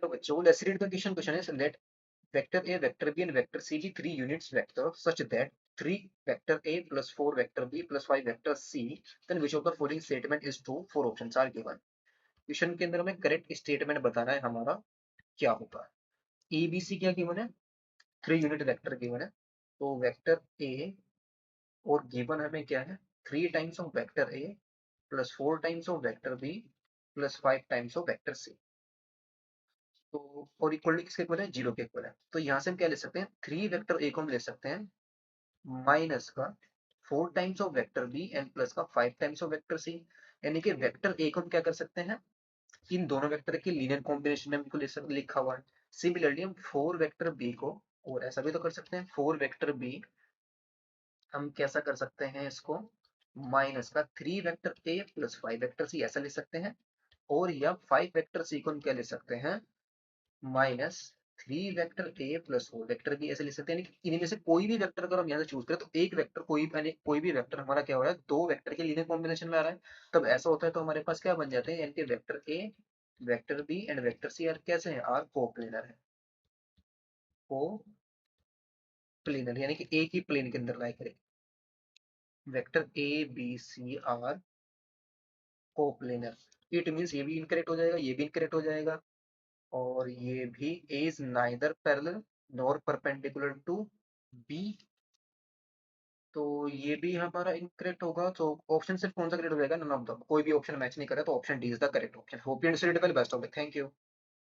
तो बच्चों, let's read the question is let vector A, vector B and vector C be three units vector such that 3 vector A plus 4 vector B plus 5 vector C, then which of the following statement is true? Four options are given. Question के अंदर हमें correct statement बताना है हमारा क्या होगा। ए B सी क्या given है, 3 यूनिट वेक्टर गिवन है। तो वेक्टर ए और गिवन हमें क्या है, 3 times of vector A plus 4 times of vector B plus 5 times of vector C. तो और इक्वल टू किसके इक्वल है, 0 के इक्वल है। तो यहाँ से हम क्या ले सकते हैं, 3 वेक्टर ए को हम ले सकते हैं माइनस का 4 times of vector B and plus का 5 टाइम्स ऑफ वेक्टर सी। यानी कि वेक्टर ए को हम क्या कर सकते हैं, इन दोनों वेक्टर के लीनियर कॉम्बिनेशन में हमको लिखा हुआ है। सिमिलरली हम 4 वेक्टर बी को, और ऐसा भी तो कर सकते हैं, 4 वेक्टर बी हम कैसा कर सकते हैं इसको, माइनस का 3 vector A plus 5 vector C ऐसा ले सकते हैं। और या 5 वेक्टर सी को हम क्या ले सकते हैं, minus 3 vector A plus 4 vector B ऐसे ले सकते हैं। यानी कि इनमें से कोई भी वेक्टर अगर हम यहाँ से चूज करें तो एक वेक्टर कोई यानी कोई भी वेक्टर हमारा क्या हो रहा है, 2 वेक्टर के लीनियर कॉम्बिनेशन में आ रहा है। तब ऐसा होता है तो हमारे पास क्या बन जाते हैं, यानी कि vector A, vector B and vector C are कैसे हैं, आर कोप्लेनर है। कोप्लेनर यानी कि एक ही प्लेन के अंदर लाई करें। Vector A B C are coplanar. It means ये भी इनकरेक्ट हो जाएगा, ये भी इनकरेक्ट हो जाएगा, और ये भी is neither parallel nor perpendicular to B. तो ये भी हमारा इनकरेक्ट होगा। तो ऑप्शन सिर्फ कौन सा करेक्ट हो जाएगा, नन ऑफ द, कोई भी ऑप्शन मैच नहीं करे, तो option D is the correct option. Hope you understood. Best of luck, thank you.